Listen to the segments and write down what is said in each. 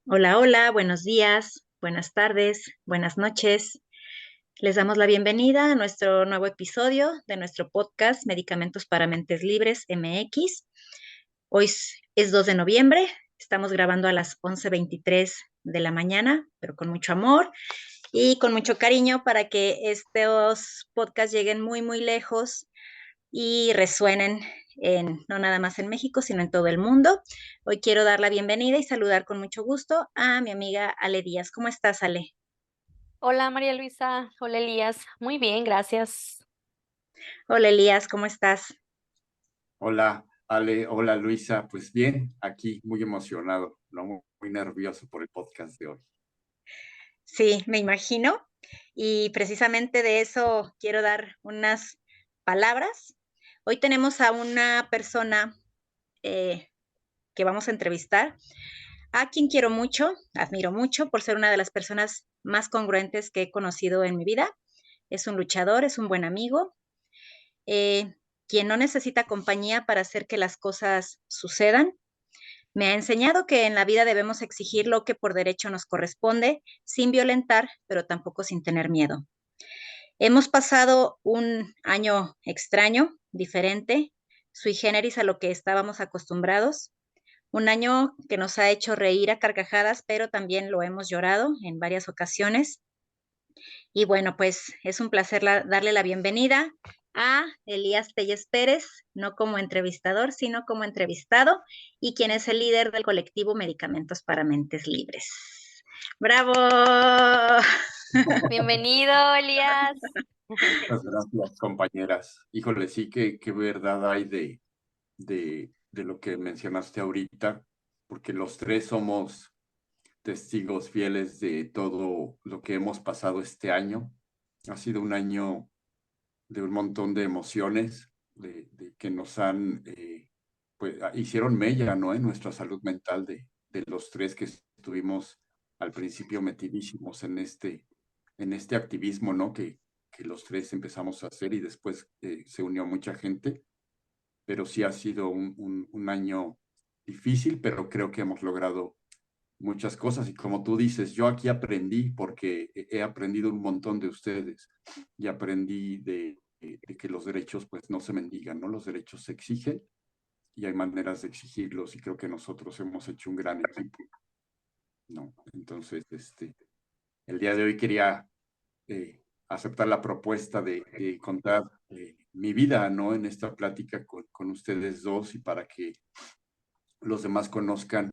Hola, hola, buenos días, buenas tardes, buenas noches. Les damos la bienvenida a nuestro nuevo episodio de nuestro podcast Medicamentos para Mentes Libres MX. Hoy es 2 de noviembre, estamos grabando a las 11:23 de la mañana, pero con mucho amor y con mucho cariño para que estos podcasts lleguen muy, muy lejos y resuenen no nada más en México, sino en todo el mundo. Hoy quiero dar la bienvenida y saludar con mucho gusto a mi amiga Ale Díaz. ¿Cómo estás, Ale? Hola María Luisa, hola Elías, muy bien, gracias. Hola, Elías, ¿cómo estás? Hola, Ale, hola Luisa, pues bien, aquí muy emocionado, ¿no? Muy nervioso por el podcast de hoy. Sí, me imagino. Y precisamente de eso quiero dar unas palabras. Hoy tenemos a una persona eh, que vamos a entrevistar, a quien quiero mucho, admiro mucho por ser una de las personas más congruentes que he conocido en mi vida. Es un luchador, es un buen amigo, eh, quien no necesita compañía para hacer que las cosas sucedan. Me ha enseñado que en la vida debemos exigir lo que por derecho nos corresponde, sin violentar, pero tampoco sin tener miedo. Hemos pasado un año extraño, diferente, sui generis a lo que estábamos acostumbrados. Un año que nos ha hecho reír a carcajadas, pero también lo hemos llorado en varias ocasiones. Y bueno, pues es un placer darle la bienvenida a Elías Telles Pérez, no como entrevistador, sino como entrevistado, y quien es el líder del colectivo Medicamentos para Mentes Libres. ¡Bravo! Bienvenido Elías. Muchas gracias, compañeras. Híjole, sí, qué verdad hay de lo que mencionaste ahorita, porque los tres somos testigos fieles de todo lo que hemos pasado este año. Ha sido un año de un montón de emociones, de que nos han, pues, hicieron mella, ¿no? En nuestra salud mental de los tres que estuvimos al principio metidísimos en este activismo, ¿no? Que los tres empezamos a hacer y después se unió mucha gente, pero sí ha sido un año difícil, pero creo que hemos logrado muchas cosas y como tú dices, yo aquí aprendí porque he aprendido un montón de ustedes y aprendí de que los derechos pues no se mendigan, ¿no? Los derechos se exigen y hay maneras de exigirlos y creo que nosotros hemos hecho un gran equipo, ¿no? Entonces, el día de hoy quería aceptar la propuesta de contar mi vida, ¿no? En esta plática con ustedes dos y para que los demás conozcan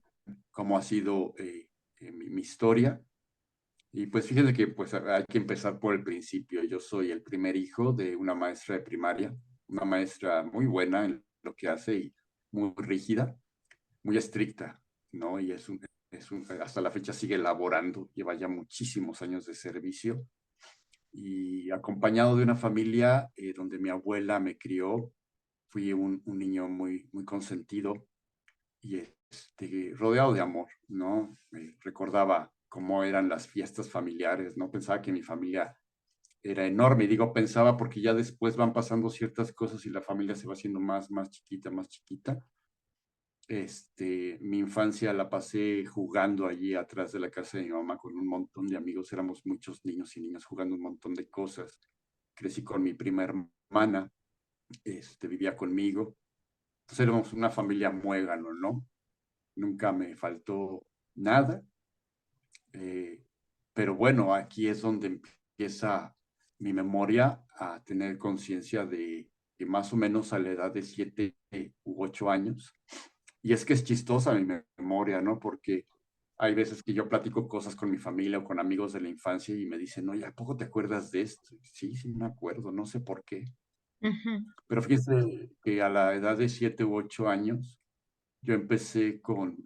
cómo ha sido mi historia. Y pues fíjense que pues hay que empezar por el principio. Yo soy el primer hijo de una maestra de primaria, una maestra muy buena en lo que hace y muy rígida, muy estricta, ¿no? Y hasta la fecha sigue laborando, lleva ya muchísimos años de servicio y acompañado de una familia donde mi abuela me crió, fui un niño muy consentido y rodeado de amor, ¿no? Recordaba cómo eran las fiestas familiares, ¿no? Pensaba que mi familia era enorme, y digo pensaba porque ya después van pasando ciertas cosas y la familia se va haciendo más chiquita, más chiquita. Mi infancia la pasé jugando allí atrás de la casa de mi mamá con un montón de amigos, éramos muchos niños y niñas jugando un montón de cosas. Crecí con mi prima hermana, vivía conmigo. Entonces éramos una familia muégano, ¿no? Nunca me faltó nada, eh, pero bueno, aquí es donde empieza mi memoria a tener conciencia de que más o menos a la edad de 7 u 8 años, y es que es chistosa mi memoria, ¿no? Porque hay veces que yo platico cosas con mi familia o con amigos de la infancia y me dicen, oye, ¿a poco te acuerdas de esto? Sí, sí, me acuerdo, no sé por qué. Ujú. Pero fíjese que a la edad de 7 u 8 años yo empecé con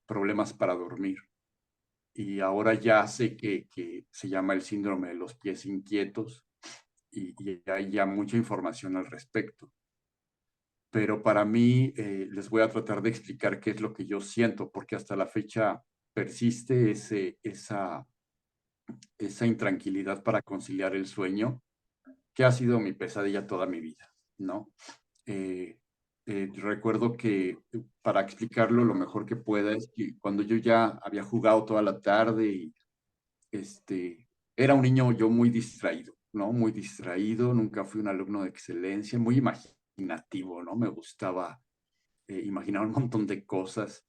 problemas para dormir y ahora ya sé que se llama el síndrome de los pies inquietos y hay ya mucha información al respecto. Pero para mí les voy a tratar de explicar qué es lo que yo siento, porque hasta la fecha persiste esa intranquilidad para conciliar el sueño, que ha sido mi pesadilla toda mi vida, ¿no? Eh, recuerdo que, para explicarlo lo mejor que pueda, es que cuando yo ya había jugado toda la tarde y era un niño yo muy distraído, ¿no? Muy distraído, nunca fui un alumno de excelencia, muy imaginativo, ¿no? Me gustaba imaginar un montón de cosas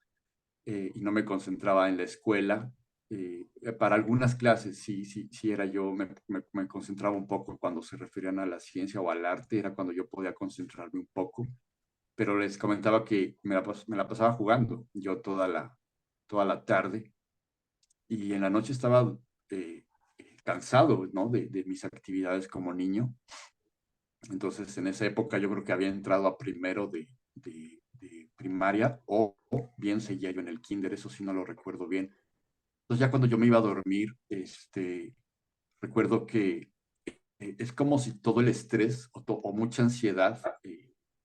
y no me concentraba en la escuela. Para algunas clases sí era yo, me concentraba un poco cuando se referían a la ciencia o al arte, era cuando yo podía concentrarme un poco, pero les comentaba que me la pasaba jugando yo toda la tarde y en la noche estaba eh, cansado, ¿no? De mis actividades como niño. Entonces, en esa época yo creo que había entrado a primero de primaria o bien seguía yo en el kinder, eso sí no lo recuerdo bien. Entonces, ya cuando yo me iba a dormir, recuerdo que es como si todo el estrés o mucha ansiedad,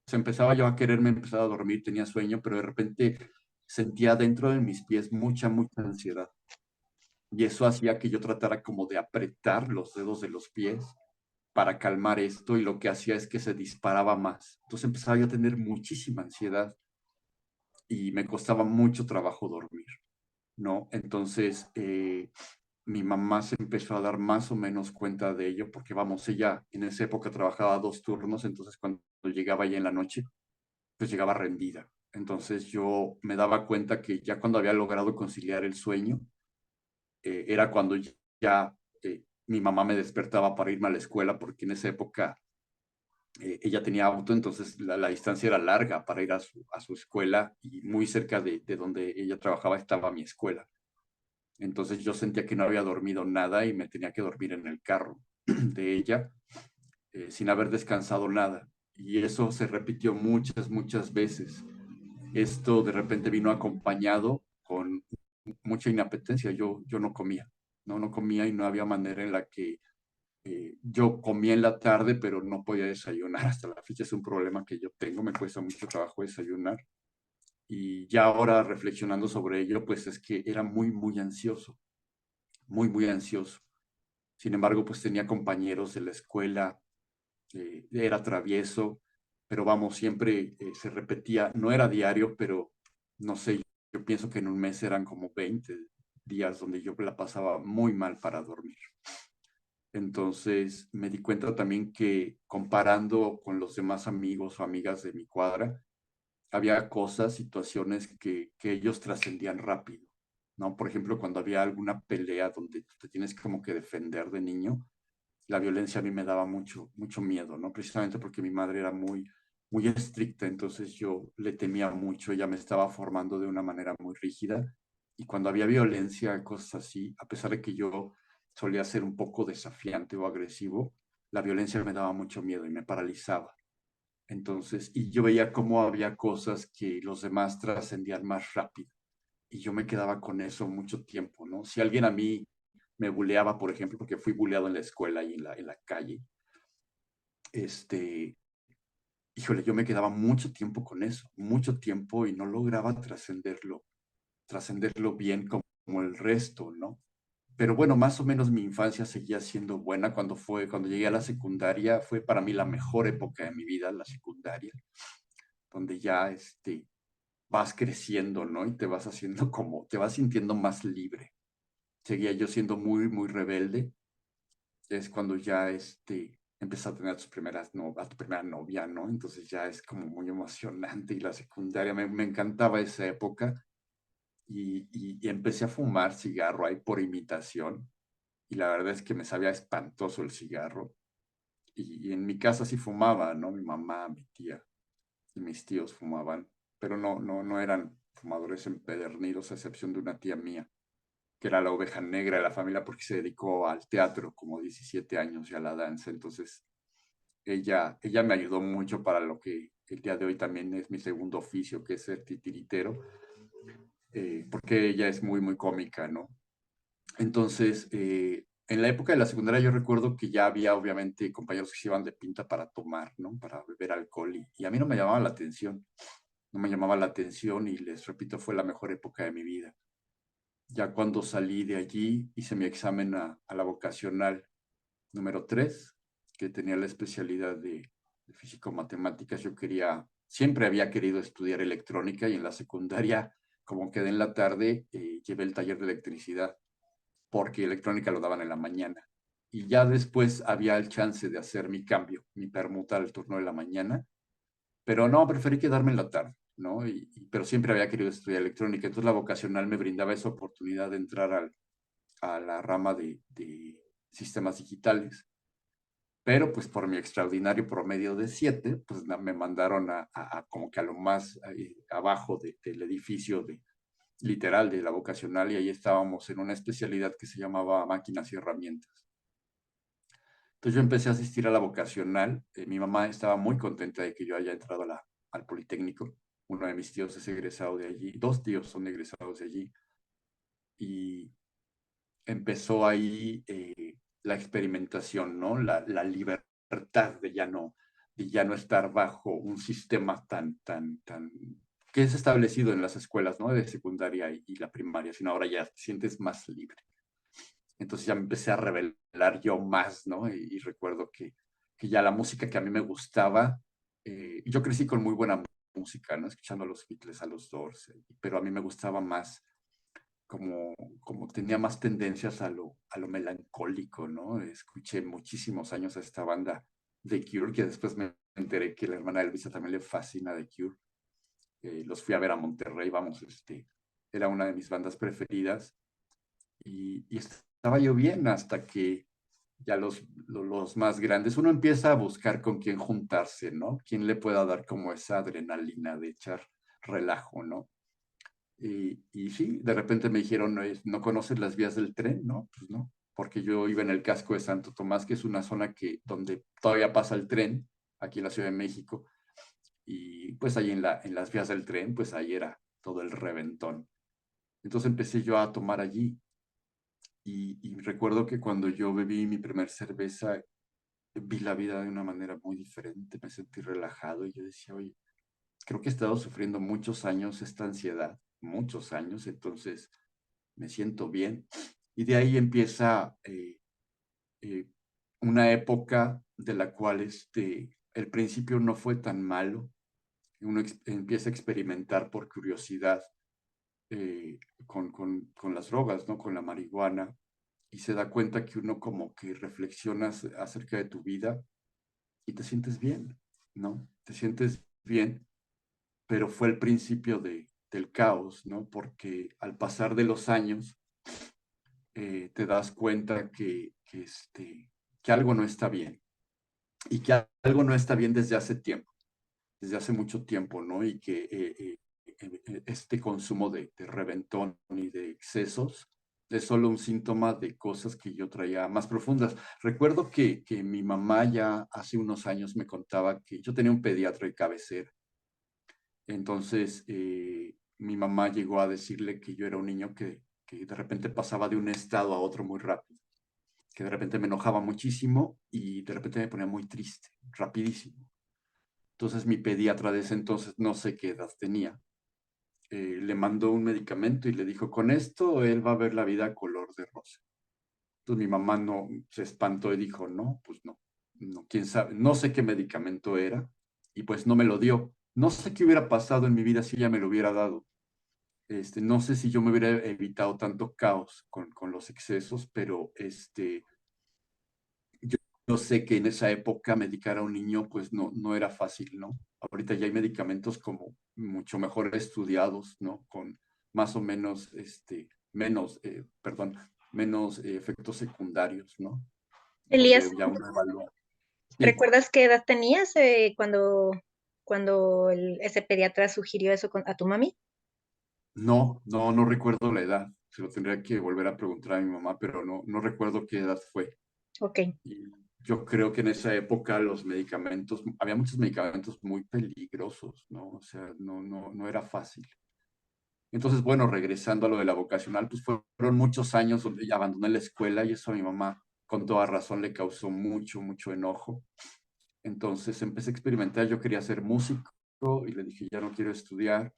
se empezaba yo a quererme empezar a dormir, tenía sueño, pero de repente sentía dentro de mis pies mucha ansiedad. Y eso hacía que yo tratara como de apretar los dedos de los pies para calmar esto y lo que hacía es que se disparaba más. Entonces empezaba yo a tener muchísima ansiedad y me costaba mucho trabajo dormir, ¿no? Entonces mi mamá se empezó a dar más o menos cuenta de ello porque, vamos, ella en esa época trabajaba 2 turnos, entonces cuando llegaba ya en la noche, pues llegaba rendida. Entonces yo me daba cuenta que ya cuando había logrado conciliar el sueño, era cuando ya mi mamá me despertaba para irme a la escuela, porque en esa época ella tenía auto, entonces la distancia era larga para ir a su escuela y muy cerca de donde ella trabajaba estaba mi escuela. Entonces yo sentía que no había dormido nada y me tenía que dormir en el carro de ella sin haber descansado nada. Y eso se repitió muchas veces. Esto de repente vino acompañado con mucha inapetencia. Yo no comía, no comía y no había manera en la que yo comía en la tarde, pero no podía desayunar. Hasta la fecha es un problema que yo tengo, me cuesta mucho trabajo desayunar. Y ya ahora reflexionando sobre ello, pues es que era muy ansioso, muy ansioso. Sin embargo, pues tenía compañeros de la escuela, era travieso, pero vamos, siempre se repetía, no era diario, pero no sé, yo pienso que en un mes eran como 20 días donde yo la pasaba muy mal para dormir. Entonces me di cuenta también que comparando con los demás amigos o amigas de mi cuadra, había cosas, situaciones que ellos trascendían rápido, ¿no? Por ejemplo, cuando había alguna pelea donde te tienes como que defender de niño, la violencia a mí me daba mucho miedo, ¿no? Precisamente porque mi madre era muy estricta, entonces yo le temía mucho, ella me estaba formando de una manera muy rígida y cuando había violencia, cosas así, a pesar de que yo solía ser un poco desafiante o agresivo, la violencia me daba mucho miedo y me paralizaba. Entonces, y yo veía cómo había cosas que los demás trascendían más rápido y yo me quedaba con eso mucho tiempo, ¿no? Si alguien a mí me buleaba, por ejemplo, porque fui buleado en la escuela y en la calle, este, híjole, yo me quedaba mucho tiempo con eso, mucho tiempo y no lograba trascenderlo bien como el resto, ¿no? Pero bueno, más o menos mi infancia seguía siendo buena cuando llegué a la secundaria, fue para mí la mejor época de mi vida, la secundaria, donde ya vas creciendo, ¿no? Y te vas haciendo te vas sintiendo más libre. Seguía yo siendo muy rebelde. Es cuando ya empiezas a tener a tu primera novia, ¿no? Entonces ya es como muy emocionante y la secundaria, me encantaba esa época y empecé a fumar cigarro ahí por imitación y la verdad es que me sabía espantoso el cigarro y en mi casa sí fumaba, ¿no? Mi mamá, mi tía y mis tíos fumaban, pero no eran fumadores empedernidos a excepción de una tía mía que era la oveja negra de la familia porque se dedicó al teatro como 17 años y a la danza. Entonces, ella me ayudó mucho para lo que el día de hoy también es mi segundo oficio, que es ser titiritero, porque ella es muy cómica, ¿no? Entonces, en la época de la secundaria yo recuerdo que ya había obviamente compañeros que se iban de pinta para tomar, ¿no? Para beber alcohol y a mí no me llamaba la atención, no me llamaba la atención y les repito, fue la mejor época de mi vida. Ya cuando salí de allí, hice mi examen a la vocacional número 3, que tenía la especialidad de físico-matemáticas. Yo quería siempre había querido estudiar electrónica y en la secundaria, como quedé en la tarde, llevé el taller de electricidad porque electrónica lo daban en la mañana. Y ya después había el chance de hacer mi cambio, mi permuta al turno de la mañana, pero no, preferí quedarme en la tarde, ¿no? Pero siempre había querido estudiar electrónica, entonces la vocacional me brindaba esa oportunidad de entrar a la rama de sistemas digitales. Pero pues por mi extraordinario promedio de 7, pues me mandaron como que a lo más abajo del edificio literal de la vocacional y ahí estábamos en una especialidad que se llamaba máquinas y herramientas. Entonces yo empecé a asistir a la vocacional. Mi mamá estaba muy contenta de que yo haya entrado al Politécnico. Uno de mis tíos es egresado de allí, 2 tíos son egresados de allí. Y empezó ahí la experimentación, ¿no? La libertad de ya no estar bajo un sistema tan que es establecido en las escuelas, ¿no? De secundaria y la primaria, sino ahora ya te sientes más libre. Entonces ya me empecé a revelar yo más, ¿no? Y recuerdo que ya la música que a mí me gustaba, yo crecí con muy buena música, ¿no? Escuchando a los Beatles, a los Doors, pero a mí me gustaba más como tenía más tendencias a lo melancólico, ¿no? Escuché muchísimos años a esta banda The Cure, que después me enteré que la hermana de Elvisa también le fascina The Cure. Los fui a ver a Monterrey, vamos, era una de mis bandas preferidas. Y estaba yo bien hasta que ya los más grandes, uno empieza a buscar con quién juntarse, ¿no? Quién le pueda dar como esa adrenalina de echar relajo, ¿no? Y sí, de repente me dijeron, ¿no conoces las vías del tren? No, pues no, porque yo iba en el casco de Santo Tomás, que es una zona donde todavía pasa el tren, aquí en la Ciudad de México, y pues ahí en las vías del tren, pues ahí era todo el reventón. Entonces empecé yo a tomar allí, y recuerdo que cuando yo bebí mi primer cerveza, vi la vida de una manera muy diferente, me sentí relajado, y yo decía, oye, creo que he estado sufriendo muchos años esta ansiedad, muchos años, entonces me siento bien. Y de ahí empieza eh, una época de la cual el principio no fue tan malo. Uno empieza a experimentar por curiosidad con las drogas, ¿no? Con la marihuana, y se da cuenta que uno como que reflexionas acerca de tu vida y te sientes bien, ¿no? Te sientes bien, pero fue el principio del caos, ¿no? Porque al pasar de los años, te das cuenta que algo no está bien y que algo no está bien desde hace tiempo, desde hace mucho tiempo, ¿no? Y que este consumo de reventón y de excesos es solo un síntoma de cosas que yo traía más profundas. Recuerdo que mi mamá ya hace unos años me contaba que yo tenía un pediatra de cabecera. Entonces, mi mamá llegó a decirle que yo era un niño que de repente pasaba de un estado a otro muy rápido, que de repente me enojaba muchísimo y de repente me ponía muy triste, rapidísimo. Entonces mi pediatra de ese entonces, no sé qué edad tenía, le mandó un medicamento y le dijo, con esto él va a ver la vida color de rosa. Entonces mi mamá no se espantó y dijo, no, pues no, no, quién sabe, no sé qué medicamento era y pues no me lo dio. No sé qué hubiera pasado en mi vida si ella me lo hubiera dado. No sé si yo me hubiera evitado tanto caos con los excesos, pero yo sé que en esa época medicar a un niño pues no era fácil, ¿no? Ahorita ya hay medicamentos como mucho mejor estudiados, ¿no? Con más o menos, menos efectos secundarios, ¿no? Elías, Donde ya uno evalúa. Sí, ¿recuerdas qué edad tenías cuando ese pediatra sugirió eso a tu mami? no recuerdo la edad. Se lo tendría que volver a preguntar a mi mamá, pero no recuerdo qué edad fue. Ok. Y yo creo que en esa época los medicamentos, había muchos medicamentos muy peligrosos, ¿no? O sea, no era fácil. Entonces, bueno, regresando a lo de la vocacional, pues fueron muchos años donde ya abandoné la escuela y eso a mi mamá con toda razón le causó mucho enojo. Entonces empecé a experimentar, yo quería ser músico y le dije, ya no quiero estudiar.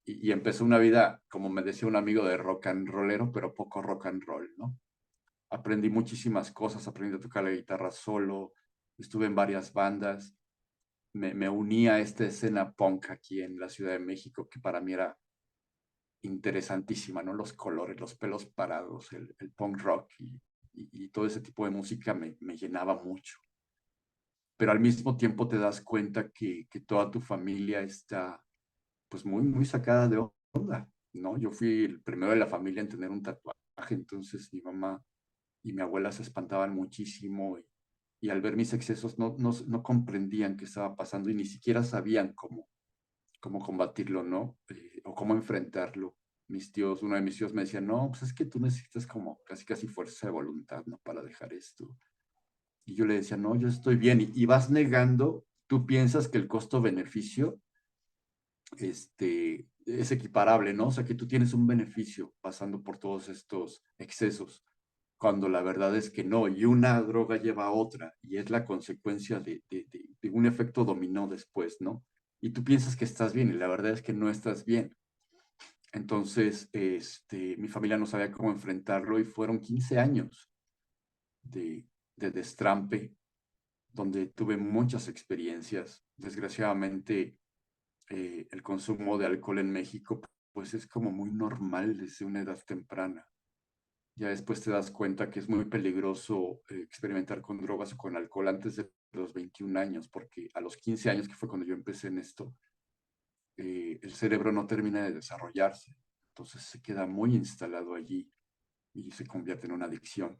Y empezó una vida, como me decía un amigo, de rock and rollero, pero poco rock and roll, ¿no? Aprendí muchísimas cosas, aprendí a tocar la guitarra solo, estuve en varias bandas me uní a esta escena punk aquí en la Ciudad de México, que para mí era interesantísima, ¿no? Los colores, los pelos parados, el punk rock y todo ese tipo de música me llenaba mucho. Pero al mismo tiempo te das cuenta que toda tu familia está pues muy sacada de onda, ¿no? Yo fui el primero de la familia en tener un tatuaje, entonces mi mamá y mi abuela se espantaban muchísimo y al ver mis excesos no comprendían qué estaba pasando y ni siquiera sabían cómo combatirlo, ¿no? O cómo enfrentarlo. Uno de mis tíos me decía, no, pues es que tú necesitas como casi fuerza de voluntad, ¿no? Para dejar esto. Y yo le decía, no, yo estoy bien. Y vas negando, tú piensas que el costo-beneficio es equiparable, ¿no? O sea, que tú tienes un beneficio pasando por todos estos excesos, cuando la verdad es que no, y una droga lleva a otra, y es la consecuencia de un efecto dominó después, ¿no? Y tú piensas que estás bien, y la verdad es que no estás bien. Entonces, mi familia no sabía cómo enfrentarlo, y fueron 15 años de destrampe, donde tuve muchas experiencias. Desgraciadamente, el consumo de alcohol en México, pues es como muy normal desde una edad temprana. Ya después te das cuenta que es muy peligroso experimentar con drogas o con alcohol antes de los 21 años, porque a los 15 años, que fue cuando yo empecé en esto, el cerebro no termina de desarrollarse. Entonces se queda muy instalado allí y se convierte en una adicción.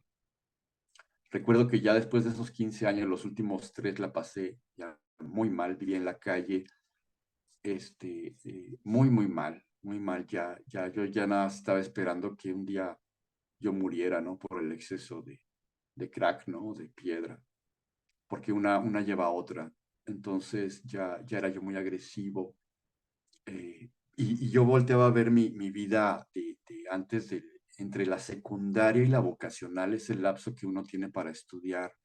Recuerdo que ya después de esos 15 años, los últimos 3 la pasé ya muy mal, vivía en la calle, muy mal, yo ya nada estaba esperando que un día yo muriera, ¿no? Por el exceso de crack, ¿no? De piedra, porque una lleva a otra. Entonces ya era yo muy agresivo, y yo volteaba a ver mi vida antes entre la secundaria y la vocacional, es el lapso que uno tiene para estudiar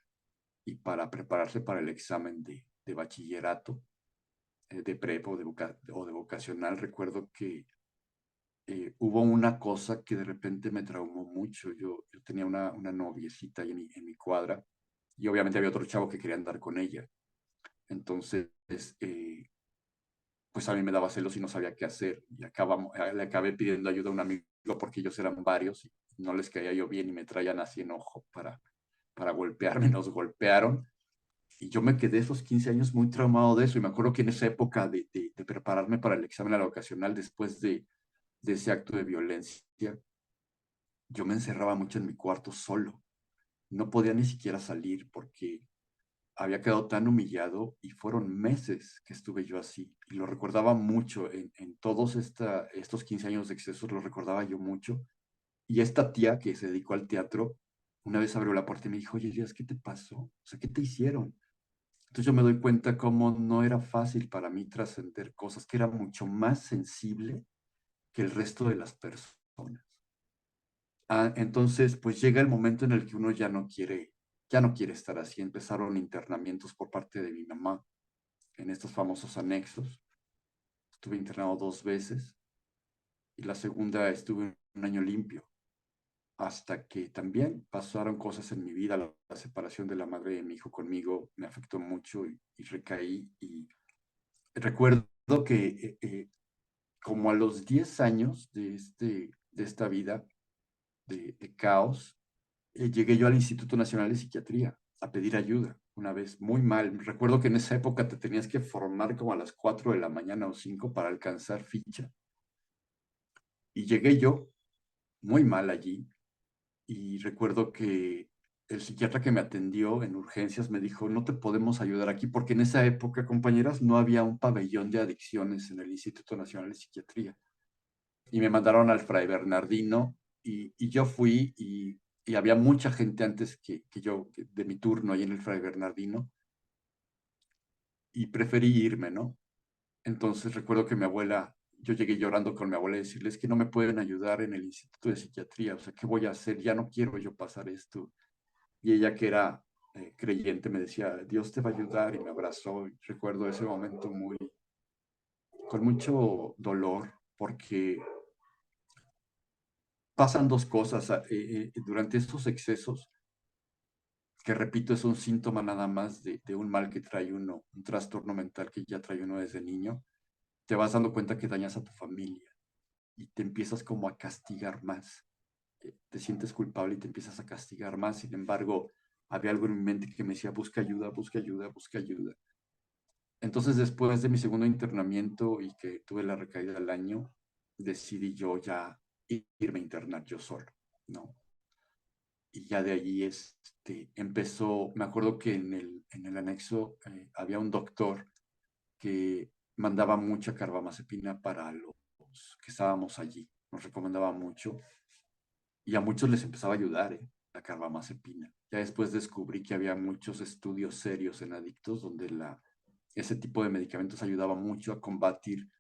y para prepararse para el examen de bachillerato, de prepa o de vocacional. Recuerdo que hubo una cosa que de repente me traumó mucho. Yo tenía una noviecita ahí en mi cuadra y obviamente había otro chavo que quería andar con ella. Entonces, pues a mí me daba celos y no sabía qué hacer. Le acabé pidiendo ayuda a un amigo porque ellos eran varios y no les caía yo bien y me traían así enojo para golpearme. Nos golpearon y yo me quedé esos 15 años muy traumado de eso. Y me acuerdo que en esa época de prepararme para el examen a la vocacional, después de ese acto de violencia, yo me encerraba mucho en mi cuarto solo. No podía ni siquiera salir porque había quedado tan humillado y fueron meses que estuve yo así. Y lo recordaba mucho en todos estos 15 años de excesos, lo recordaba yo mucho. Y esta tía que se dedicó al teatro, una vez abrió la puerta y me dijo, oye, Elías, ¿qué te pasó? O sea, ¿qué te hicieron? Entonces yo me doy cuenta cómo no era fácil para mí trascender cosas, que era mucho más sensible que el resto de las personas. Entonces, pues llega el momento en el que uno ya no quiere estar así. Empezaron internamientos por parte de mi mamá en estos famosos anexos. Estuve internado 2 veces y la segunda estuve un año limpio, hasta que también pasaron cosas en mi vida. La separación de la madre de mi hijo conmigo me afectó mucho y recaí. Y recuerdo que como a los 10 años de esta vida de caos, llegué yo al Instituto Nacional de Psiquiatría a pedir ayuda una vez, muy mal. Recuerdo que en esa época te tenías que formar como a las 4 de la mañana o 5 para alcanzar ficha. Y llegué yo muy mal allí y recuerdo que el psiquiatra que me atendió en urgencias me dijo, no te podemos ayudar aquí porque en esa época, compañeras, no había un pabellón de adicciones en el Instituto Nacional de Psiquiatría. Y me mandaron al Fray Bernardino y yo fui y había mucha gente antes que yo, de mi turno ahí en el Fray Bernardino, y preferí irme, ¿no? Entonces recuerdo que yo llegué llorando con mi abuela y decirles que no me pueden ayudar en el Instituto de Psiquiatría, o sea, ¿qué voy a hacer? Ya no quiero yo pasar esto. Y ella, que era creyente, me decía, Dios te va a ayudar, y me abrazó. Y recuerdo ese momento con mucho dolor, porque pasan dos cosas durante estos excesos. que repito, es un síntoma nada más de un mal que trae uno, un trastorno mental que ya trae uno desde niño, te vas dando cuenta que dañas a tu familia y te empiezas como a castigar más. Te sientes culpable y te empiezas a castigar más. Sin embargo, había algo en mi mente que me decía, busca ayuda, busca ayuda, busca ayuda. Entonces, después de mi segundo internamiento y que tuve la recaída del año, decidí yo ya irme a internar yo solo, ¿no? Y ya de allí empezó, me acuerdo que en el anexo había un doctor que mandaba mucha carbamazepina para los que estábamos allí, nos recomendaba mucho y a muchos les empezaba a ayudar, la carbamazepina. Ya después descubrí que había muchos estudios serios en adictos donde ese tipo de medicamentos ayudaba mucho a combatir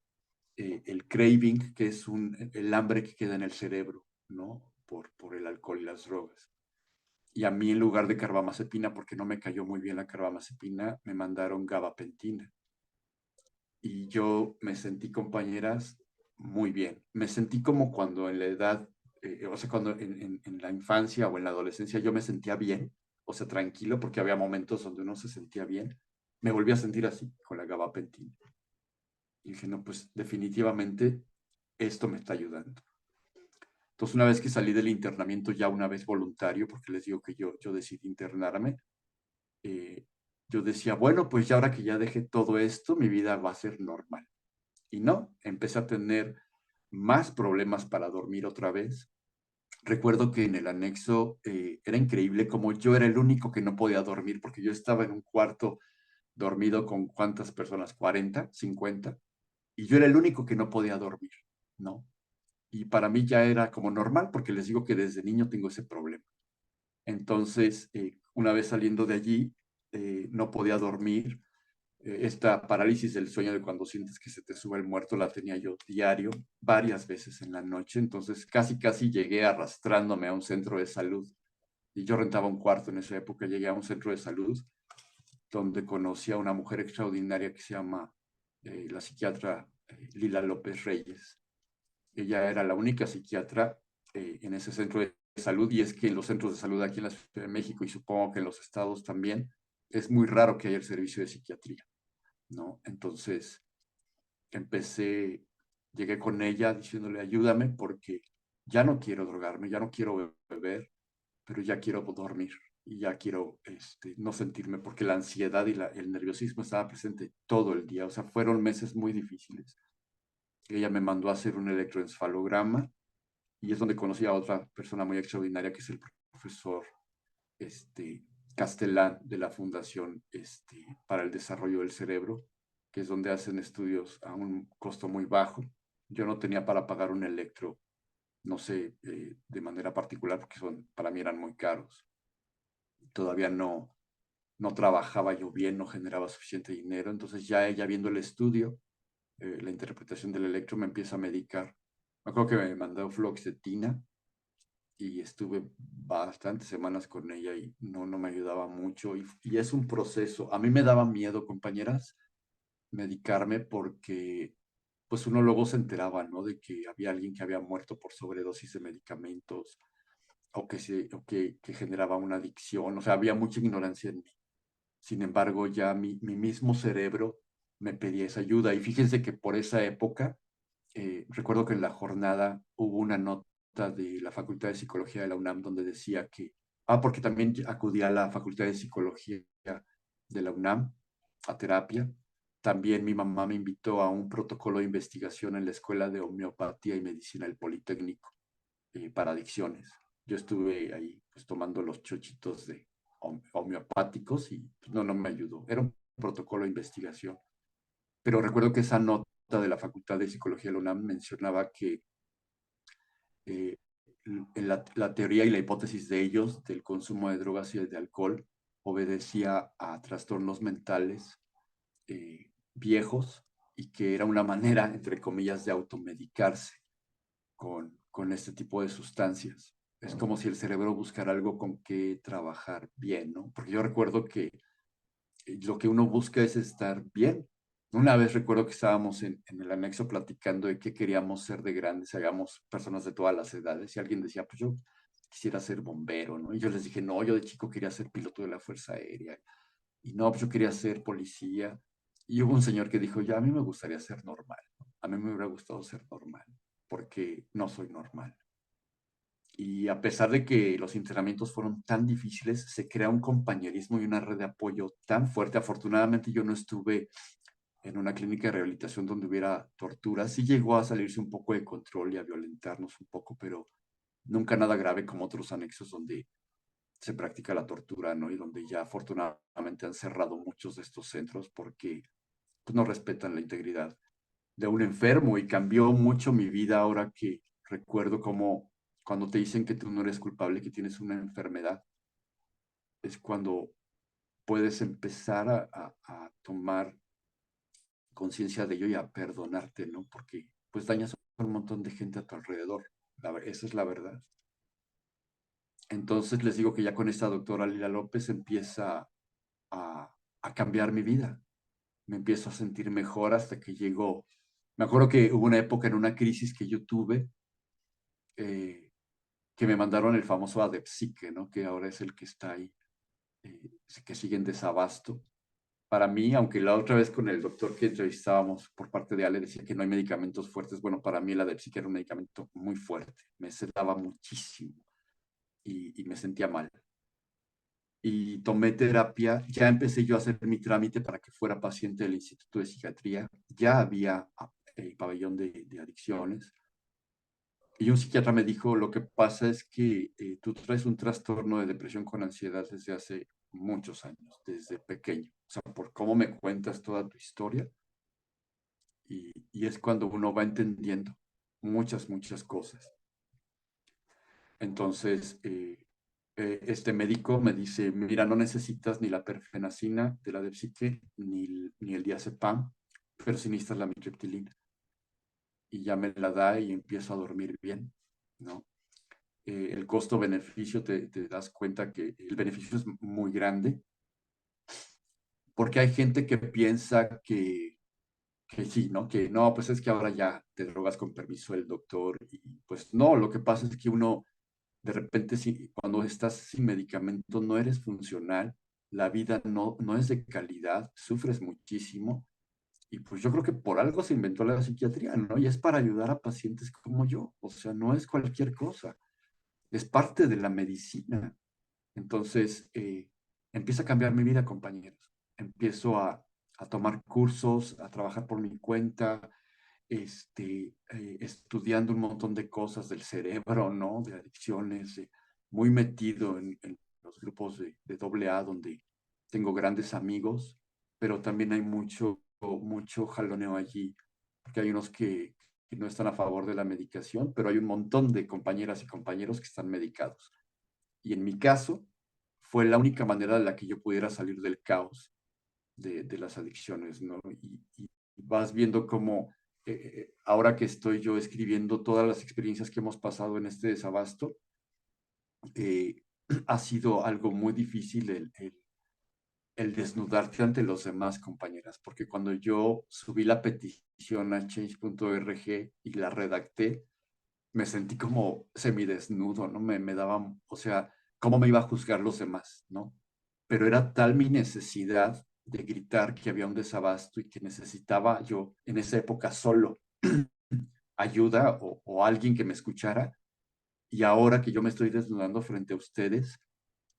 el craving, que es el hambre que queda en el cerebro, ¿no? Por el alcohol y las drogas. Y a mí en lugar de carbamazepina, porque no me cayó muy bien la carbamazepina, me mandaron gabapentina. Y yo me sentí, compañeras, muy bien. Me sentí como cuando en la edad, o sea, cuando en la infancia o en la adolescencia yo me sentía bien, o sea, tranquilo, porque había momentos donde uno se sentía bien. Me volví a sentir así con la gabapentina. Y dije, no, pues definitivamente esto me está ayudando. Entonces, una vez que salí del internamiento, ya una vez voluntario, porque les digo que yo decidí internarme, eh, yo decía, bueno, pues ya ahora que ya dejé todo esto, mi vida va a ser normal. Y no, empecé a tener más problemas para dormir otra vez. Recuerdo que en el anexo era increíble como yo era el único que no podía dormir porque yo estaba en un cuarto dormido con cuántas personas, 40, 50, y yo era el único que no podía dormir, ¿no? Y para mí ya era como normal porque les digo que desde niño tengo ese problema. Entonces, una vez saliendo de allí, no podía dormir. Esta parálisis del sueño de cuando sientes que se te sube el muerto la tenía yo diario, varias veces en la noche. Entonces, casi llegué arrastrándome a un centro de salud. Y yo rentaba un cuarto en esa época. Llegué a un centro de salud donde conocí a una mujer extraordinaria que se llama la psiquiatra Lila López Reyes. Ella era la única psiquiatra en ese centro de salud, y es que en los centros de salud aquí en la Ciudad de México y supongo que en los estados también, es muy raro que haya el servicio de psiquiatría, ¿no? Entonces llegué con ella diciéndole, ayúdame porque ya no quiero drogarme, ya no quiero beber, pero ya quiero dormir y ya quiero no sentirme, porque la ansiedad y el nerviosismo estaba presente todo el día. O sea, fueron meses muy difíciles. Ella me mandó a hacer un electroencefalograma y es donde conocí a otra persona muy extraordinaria que es el profesor Castellán de la Fundación para el Desarrollo del Cerebro, que es donde hacen estudios a un costo muy bajo. Yo no tenía para pagar un electro, no sé, de manera particular, porque para mí eran muy caros. Todavía no trabajaba yo bien, no generaba suficiente dinero. Entonces ya ella viendo el estudio, la interpretación del electro, me empieza a medicar. Me acuerdo que me mandó fluoxetina y estuve bastantes semanas con ella y no me ayudaba mucho. Y es un proceso. A mí me daba miedo, compañeras, medicarme porque pues uno luego se enteraba, ¿no? De que había alguien que había muerto por sobredosis de medicamentos o que generaba una adicción. O sea, había mucha ignorancia en mí. Sin embargo, ya mi mismo cerebro me pedía esa ayuda. Y fíjense que por esa época, recuerdo que en la jornada hubo una nota de la Facultad de Psicología de la UNAM donde decía porque también acudí a la Facultad de Psicología de la UNAM a terapia. También mi mamá me invitó a un protocolo de investigación en la Escuela de Homeopatía y Medicina del Politécnico para adicciones. Yo estuve ahí pues, tomando los chochitos de homeopáticos y pues, no me ayudó. Era un protocolo de investigación. Pero recuerdo que esa nota de la Facultad de Psicología de la UNAM mencionaba que eh, la teoría y la hipótesis de ellos del consumo de drogas y de alcohol obedecía a trastornos mentales viejos y que era una manera, entre comillas, de automedicarse con este tipo de sustancias. Es como si el cerebro buscara algo con que trabajar bien, ¿no? Porque yo recuerdo que lo que uno busca es estar bien. Una vez recuerdo que estábamos en el anexo platicando de qué queríamos ser de grandes, hagamos personas de todas las edades, y alguien decía, pues yo quisiera ser bombero, ¿no? Y yo les dije, no, yo de chico quería ser piloto de la Fuerza Aérea. Y no, pues yo quería ser policía. Y hubo un señor que dijo, ya, a mí me gustaría ser normal, ¿no? A mí me hubiera gustado ser normal, porque no soy normal. Y a pesar de que los entrenamientos fueron tan difíciles, se crea un compañerismo y una red de apoyo tan fuerte. Afortunadamente yo no estuve en una clínica de rehabilitación donde hubiera tortura. Sí llegó a salirse un poco de control y a violentarnos un poco, pero nunca nada grave como otros anexos donde se practica la tortura, ¿no? Y donde ya afortunadamente han cerrado muchos de estos centros porque pues, no respetan la integridad de un enfermo, y cambió mucho mi vida ahora que recuerdo cómo cuando te dicen que tú no eres culpable, que tienes una enfermedad, es cuando puedes empezar a tomar conciencia de ello y a perdonarte, ¿no? Porque pues dañas a un montón de gente a tu alrededor. Esa es la verdad. Entonces les digo que ya con esta doctora Lila López empieza a cambiar mi vida. Me empiezo a sentir mejor hasta que llegó. Me acuerdo que hubo una época en una crisis que yo tuve, eh, que me mandaron el famoso Adepsique, ¿no? Que ahora es el que está ahí, eh, que sigue en desabasto. Para mí, aunque la otra vez con el doctor que entrevistábamos por parte de Ale decía que no hay medicamentos fuertes, bueno, para mí el Adepsique era un medicamento muy fuerte, me sedaba muchísimo y me sentía mal. Y tomé terapia, ya empecé yo a hacer mi trámite para que fuera paciente del Instituto de Psiquiatría, ya había pabellón de adicciones, y un psiquiatra me dijo, lo que pasa es que tú traes un trastorno de depresión con ansiedad desde hace muchos años, desde pequeño, o sea, por cómo me cuentas toda tu historia, y es cuando uno va entendiendo muchas cosas. Entonces, este médico me dice, mira, no necesitas ni la perfenacina de la Depsique, ni el diazepam, pero sí necesitas la mitriptilina. Y ya me la da y empiezo a dormir bien, ¿no? El costo-beneficio, te das cuenta que el beneficio es muy grande, porque hay gente que piensa que sí, ¿no? Que no, pues es que ahora ya te drogas con permiso del doctor, y pues no, lo que pasa es que uno de repente, cuando estás sin medicamento, no eres funcional, la vida no es de calidad, sufres muchísimo. Y pues yo creo que por algo se inventó la psiquiatría, ¿no? Y es para ayudar a pacientes como yo. O sea, no es cualquier cosa, es parte de la medicina. Entonces, empieza a cambiar mi vida, compañeros. Empiezo a tomar cursos, a trabajar por mi cuenta, estudiando un montón de cosas del cerebro, ¿no? De adicciones, muy metido en los grupos de AA, donde tengo grandes amigos, pero también hay mucho jaloneo allí, porque hay unos que no están a favor de la medicación, pero hay un montón de compañeras y compañeros que están medicados. Y en mi caso, fue la única manera de la que yo pudiera salir del caos de las adicciones, ¿no? Y vas viendo cómo ahora que estoy yo escribiendo todas las experiencias que hemos pasado en este desabasto, eh, ha sido algo muy difícil el desnudarte ante los demás, compañeras, porque cuando yo subí la petición a change.org y la redacté, me sentí como semidesnudo, ¿no? Me daba, o sea, ¿cómo me iba a juzgar los demás, ¿no? Pero era tal mi necesidad de gritar que había un desabasto y que necesitaba yo en esa época solo ayuda o alguien que me escuchara. Y ahora que yo me estoy desnudando frente a ustedes,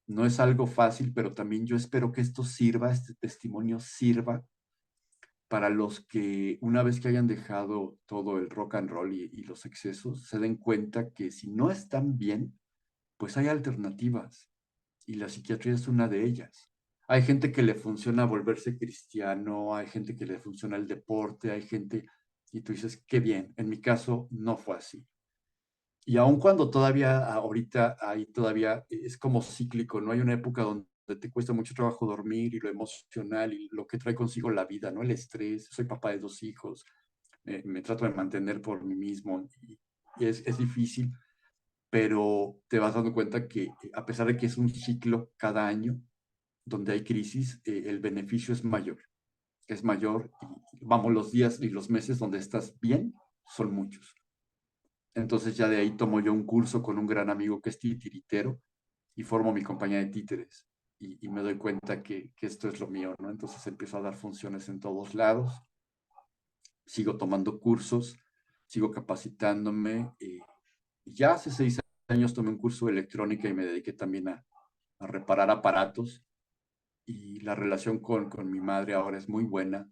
no es algo fácil, pero también yo espero que esto sirva, este testimonio sirva para los que una vez que hayan dejado todo el rock and roll y los excesos, se den cuenta que si no están bien, pues hay alternativas y la psiquiatría es una de ellas. Hay gente que le funciona volverse cristiano, hay gente que le funciona el deporte, hay gente, y tú dices, qué bien, en mi caso no fue así. Y aun cuando todavía ahorita hay todavía, es como cíclico, ¿no? Hay una época donde te cuesta mucho trabajo dormir y lo emocional y lo que trae consigo la vida, ¿no? El estrés, soy papá de 2 hijos, me trato de mantener por mí mismo y es difícil, pero te vas dando cuenta que a pesar de que es un ciclo cada año donde hay crisis, el beneficio es mayor y vamos, los días y los meses donde estás bien son muchos. Entonces ya de ahí tomo yo un curso con un gran amigo que es titiritero y formo mi compañía de títeres. Y me doy cuenta que esto es lo mío, ¿no? Entonces empiezo a dar funciones en todos lados, sigo tomando cursos, sigo capacitándome. Y ya hace 6 años tomé un curso de electrónica y me dediqué también a reparar aparatos. Y la relación con mi madre ahora es muy buena.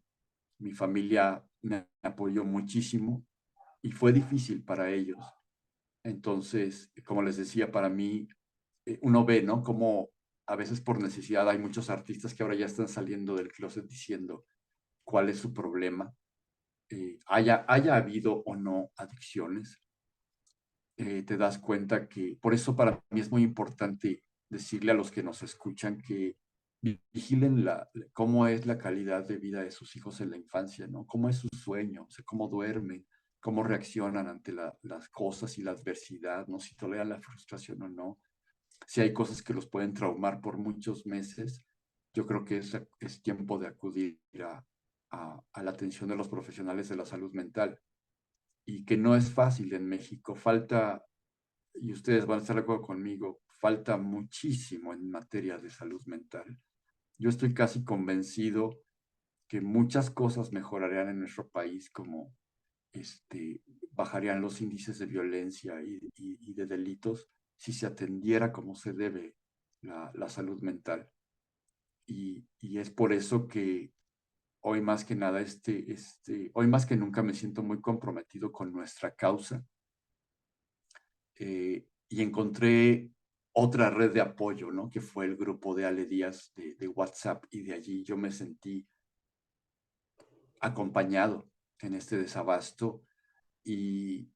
Mi familia me apoyó muchísimo y fue difícil para ellos. Entonces, como les decía, para mí, uno ve, ¿no? Como a veces por necesidad hay muchos artistas que ahora ya están saliendo del closet diciendo cuál es su problema, haya habido o no adicciones. Te das cuenta que, por eso para mí es muy importante decirle a los que nos escuchan que vigilen cómo es la calidad de vida de sus hijos en la infancia, ¿no? Cómo es su sueño, o sea, cómo duermen, cómo reaccionan ante las cosas y la adversidad, ¿no? Si toleran la frustración o no. Si hay cosas que los pueden traumar por muchos meses, yo creo que es tiempo de acudir a la atención de los profesionales de la salud mental y que no es fácil en México. Falta, y ustedes van a estar de acuerdo conmigo, falta muchísimo en materia de salud mental. Yo estoy casi convencido que muchas cosas mejorarían en nuestro país, como bajarían los índices de violencia y de delitos si se atendiera como se debe la salud mental. Y es por eso que hoy más que nada, hoy más que nunca me siento muy comprometido con nuestra causa, y encontré otra red de apoyo, ¿no? Que fue el grupo de Ale Díaz de WhatsApp, y de allí yo me sentí acompañado en este desabasto y,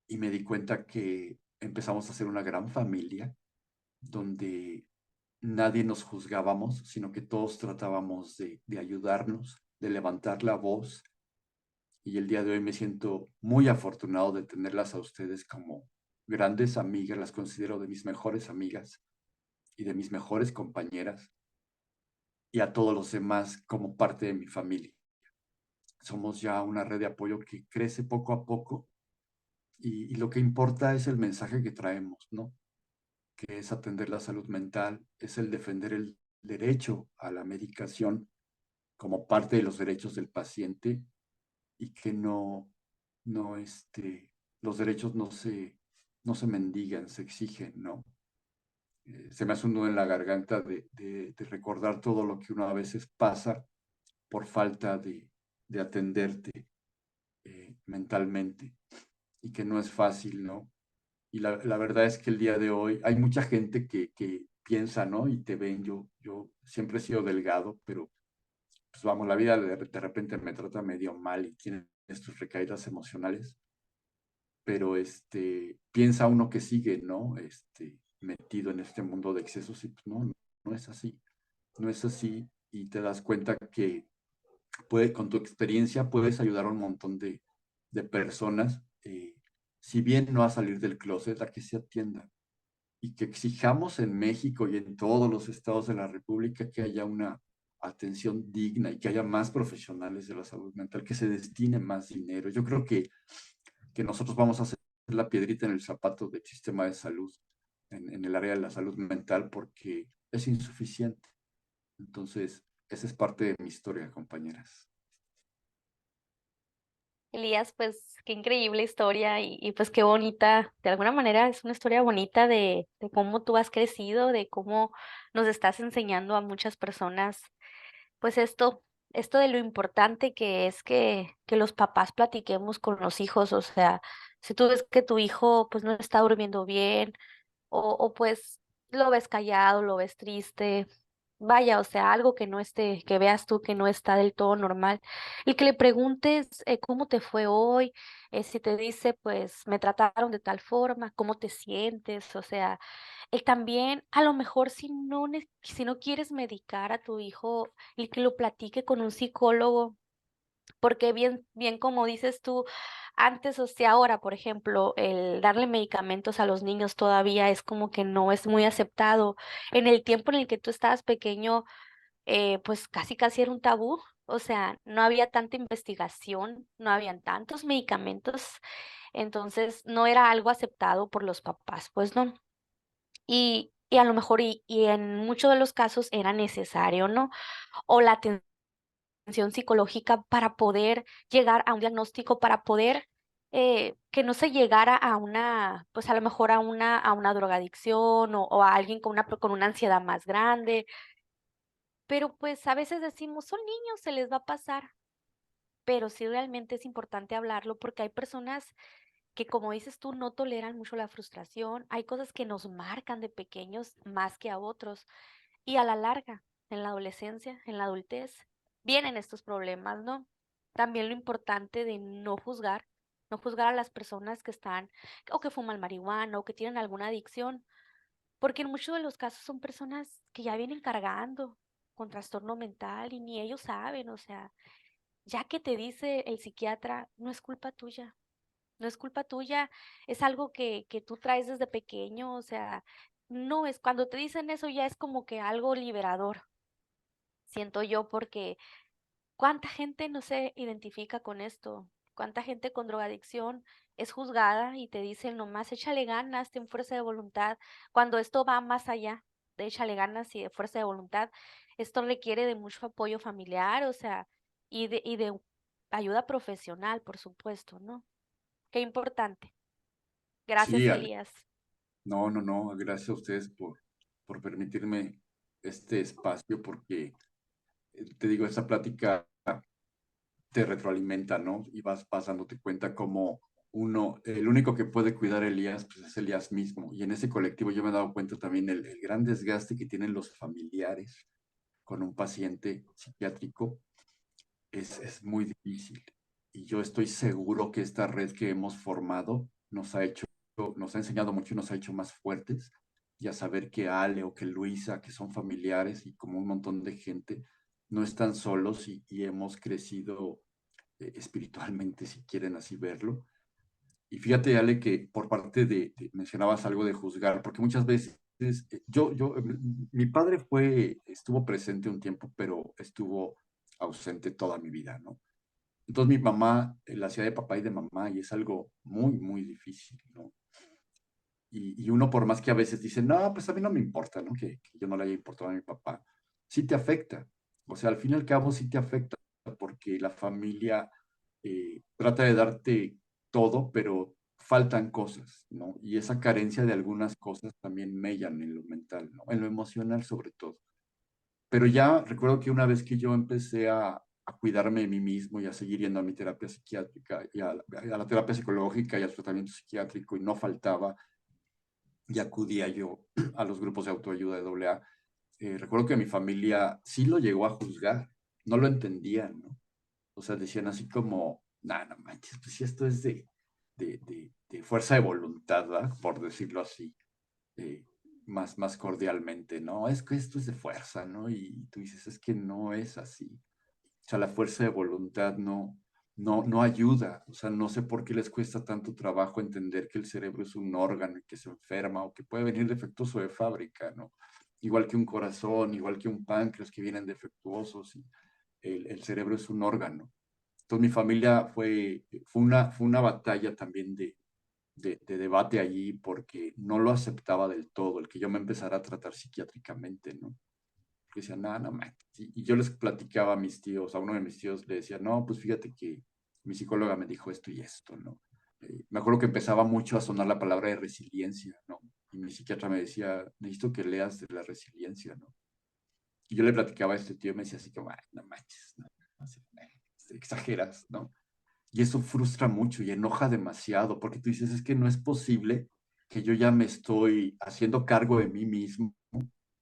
y me di cuenta que empezamos a ser una gran familia donde nadie nos juzgábamos, sino que todos tratábamos de ayudarnos, de levantar la voz. Y el día de hoy me siento muy afortunado de tenerlas a ustedes como grandes amigas, las considero de mis mejores amigas y de mis mejores compañeras, y a todos los demás como parte de mi familia. Somos ya una red de apoyo que crece poco a poco, y lo que importa es el mensaje que traemos, ¿no? Que es atender la salud mental, es el defender el derecho a la medicación como parte de los derechos del paciente, y que no, los derechos no se mendigan, se exigen, ¿no? Se me hace un nudo en la garganta de recordar todo lo que uno a veces pasa por falta de atenderte mentalmente, y que no es fácil, ¿no? Y la verdad es que el día de hoy hay mucha gente que piensa, ¿no? Y te ven, yo siempre he sido delgado, pero pues vamos, la vida de repente me trata medio mal y tiene estos recaídas emocionales, pero piensa uno que sigue, ¿no? Metido en este mundo de excesos, y pues no es así, no es así, y te das cuenta que con tu experiencia puedes ayudar a un montón de personas, si bien no a salir del closet, a que se atiendan, y que exijamos en México y en todos los estados de la República que haya una atención digna y que haya más profesionales de la salud mental, que se destine más dinero. Yo creo que nosotros vamos a hacer la piedrita en el zapato del sistema de salud en el área de la salud mental, porque es insuficiente. Entonces, esa es parte de mi historia, compañeras. Elías, pues qué increíble historia y pues qué bonita, de alguna manera es una historia bonita de cómo tú has crecido, de cómo nos estás enseñando a muchas personas, pues esto de lo importante que es que los papás platiquemos con los hijos, o sea, si tú ves que tu hijo pues no está durmiendo bien o pues lo ves callado, lo ves triste, vaya, o sea, algo que no esté, que veas tú que no está del todo normal, y que le preguntes cómo te fue hoy, si te dice, pues me trataron de tal forma, cómo te sientes, o sea, también a lo mejor si no quieres medicar a tu hijo, el que lo platique con un psicólogo, porque bien como dices tú, antes, o sea, ahora, por ejemplo, el darle medicamentos a los niños todavía es como que no es muy aceptado. En el tiempo en el que tú estabas pequeño, pues casi casi era un tabú. O sea, no había tanta investigación, no habían tantos medicamentos, entonces no era algo aceptado por los papás, pues no. Y a lo mejor, y en muchos de los casos era necesario, ¿no? O la atención psicológica para poder llegar a un diagnóstico, para poder que no se llegara a una, pues a lo mejor a una drogadicción o a alguien con una ansiedad más grande. Pero pues a veces decimos, son niños, se les va a pasar. Pero sí realmente es importante hablarlo porque hay personas que, como dices tú, no toleran mucho la frustración. Hay cosas que nos marcan de pequeños más que a otros. Y a la larga, en la adolescencia, en la adultez, vienen estos problemas, ¿no? También lo importante de no juzgar a las personas que están o que fuman marihuana o que tienen alguna adicción, porque en muchos de los casos son personas que ya vienen cargando con trastorno mental y ni ellos saben, o sea, ya que te dice el psiquiatra, no es culpa tuya. No es culpa tuya, es algo que tú traes desde pequeño, o sea, no es cuando te dicen eso ya es como que algo liberador, siento yo, porque cuánta gente no se identifica con esto, cuánta gente con drogadicción es juzgada y te dicen nomás échale ganas, ten fuerza de voluntad, cuando esto va más allá de échale ganas y de fuerza de voluntad, esto requiere de mucho apoyo familiar, o sea, y de ayuda profesional, por supuesto, ¿no? Qué importante. Sí, Gracias, Elías. no, gracias a ustedes por permitirme este espacio, porque te digo, esta plática te retroalimenta, ¿no? Y vas dándote cuenta como el único que puede cuidar a Elías, pues es Elías mismo. Y en ese colectivo yo me he dado cuenta también el gran desgaste que tienen los familiares con un paciente psiquiátrico es muy difícil. Y yo estoy seguro que esta red que hemos formado nos ha enseñado mucho y nos ha hecho más fuertes. Y a saber que Ale o que Luisa, que son familiares y como un montón de gente, no están solos y hemos crecido espiritualmente, si quieren así verlo. Y fíjate, Ale, que por parte mencionabas algo de juzgar, porque muchas veces mi padre estuvo presente un tiempo, pero estuvo ausente toda mi vida, ¿no? Entonces mi mamá la hacía de papá y de mamá y es algo muy difícil, ¿no? Y uno por más que a veces dice, no, pues a mí no me importa, ¿no? Que yo no le haya importado a mi papá, sí te afecta. O sea, al fin y al cabo sí te afecta porque la familia trata de darte todo, pero faltan cosas, ¿no? Y esa carencia de algunas cosas también mellan en lo mental, ¿no? En lo emocional sobre todo. Pero ya recuerdo que una vez que yo empecé a cuidarme de mí mismo y a seguir yendo a mi terapia psiquiátrica y a la terapia psicológica y al tratamiento psiquiátrico y no faltaba y acudía yo a los grupos de autoayuda de AA, recuerdo que mi familia sí lo llegó a juzgar, no lo entendían, ¿no? O sea, decían así como, no, no manches, pues si esto es de fuerza de voluntad, ¿verdad? Por decirlo así, eh, más cordialmente, ¿no? Es que esto es de fuerza, ¿no? Y tú dices, es que no es así. O sea, la fuerza de voluntad no ayuda. O sea, no sé por qué les cuesta tanto trabajo entender que el cerebro es un órgano y que se enferma o que puede venir defectuoso de fábrica, ¿no? Igual que un corazón, igual que un páncreas que vienen defectuosos. Y el cerebro es un órgano. Entonces mi familia fue una batalla también de debate allí porque no lo aceptaba del todo, el que yo me empezara a tratar psiquiátricamente, ¿no? Que decían, no, no, man. Y yo les platicaba a mis tíos, a uno de mis tíos le decía, no, pues fíjate que mi psicóloga me dijo esto y esto, ¿no? Me acuerdo que empezaba mucho a sonar la palabra de resiliencia, ¿no? Y mi psiquiatra me decía, necesito que leas de la resiliencia, ¿no? Y yo le platicaba a este tío y me decía así como, ay, no manches, no, así, exageras, ¿no? Y eso frustra mucho y enoja demasiado, porque tú dices, es que no es posible que yo ya me estoy haciendo cargo de mí mismo,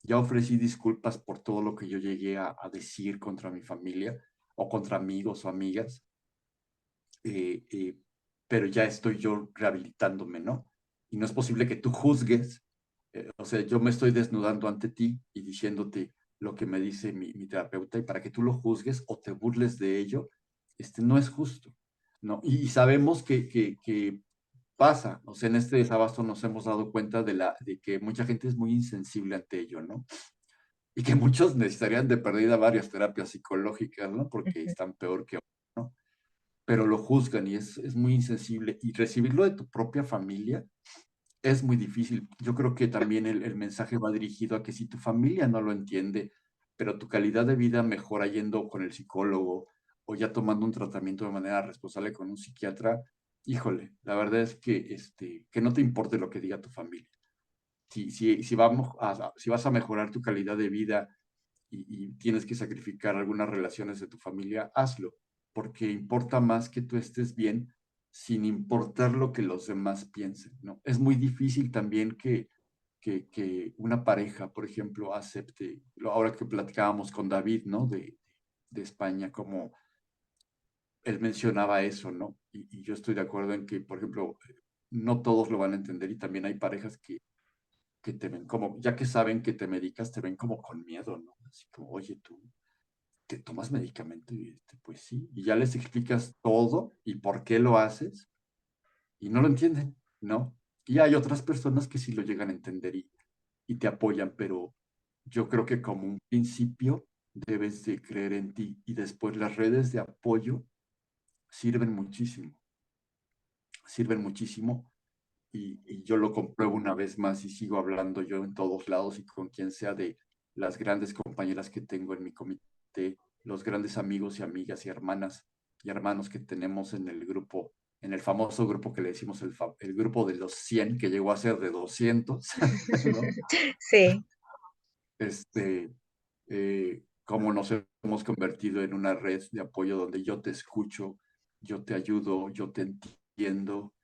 ya ofrecí disculpas por todo lo que yo llegué a decir contra mi familia o contra amigos o amigas, eh, eh, pero ya estoy yo rehabilitándome, ¿no? Y no es posible que tú juzgues, o sea, yo me estoy desnudando ante ti y diciéndote lo que me dice mi terapeuta y para que tú lo juzgues o te burles de ello, no es justo, ¿no? Y sabemos que pasa, o sea, en este desabasto nos hemos dado cuenta de que mucha gente es muy insensible ante ello, ¿no? y que muchos necesitarían de perdida varias terapias psicológicas, ¿no? Porque están peor que otros, ¿no? Pero lo juzgan y es muy insensible. Y recibirlo de tu propia familia es muy difícil. Yo creo que también el mensaje va dirigido a que si tu familia no lo entiende, pero tu calidad de vida mejora yendo con el psicólogo o ya tomando un tratamiento de manera responsable con un psiquiatra, híjole, la verdad es que no te importe lo que diga tu familia. Si vas a mejorar tu calidad de vida y tienes que sacrificar algunas relaciones de tu familia, hazlo, porque importa más que tú estés bien sin importar lo que los demás piensen, ¿no? Es muy difícil también que una pareja, por ejemplo, acepte, ahora que platicábamos con David, ¿no? De España, como él mencionaba eso, ¿no? Y yo estoy de acuerdo en que, por ejemplo, no todos lo van a entender y también hay parejas que te ven como, ya que saben que te medicas, te ven como con miedo, ¿no? Así como, oye, tú te tomas medicamento y pues sí, y ya les explicas todo y por qué lo haces y no lo entienden, ¿no? Y hay otras personas que sí lo llegan a entender y te apoyan, pero yo creo que como un principio debes de creer en ti y después las redes de apoyo sirven muchísimo, sirven muchísimo y yo lo compruebo una vez más y sigo hablando yo en todos lados y con quien sea de las grandes compañeras que tengo en mi comité, los grandes amigos y amigas y hermanas y hermanos que tenemos en el grupo, en el famoso grupo que le decimos el grupo de los 100 que llegó a ser de 200, ¿no? Sí, Cómo nos hemos convertido en una red de apoyo donde yo te escucho, yo te ayudo, yo te entiendo,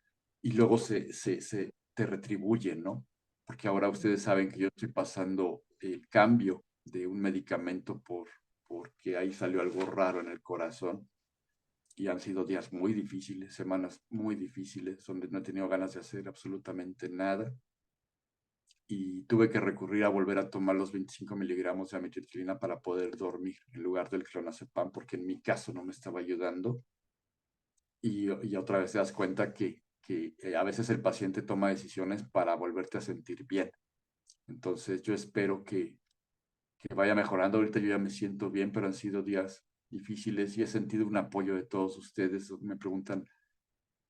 y luego se te retribuyen, ¿no? Porque ahora ustedes saben que yo estoy pasando el cambio de un medicamento porque ahí salió algo raro en el corazón y han sido días muy difíciles, semanas muy difíciles, donde no he tenido ganas de hacer absolutamente nada y tuve que recurrir a volver a tomar los 25 miligramos de amitriptilina para poder dormir en lugar del clonazepam, porque en mi caso no me estaba ayudando. Y otra vez te das cuenta que a veces el paciente toma decisiones para volverte a sentir bien. Entonces yo espero que vaya mejorando. Ahorita yo ya me siento bien, pero han sido días difíciles y he sentido un apoyo de todos ustedes. Me preguntan,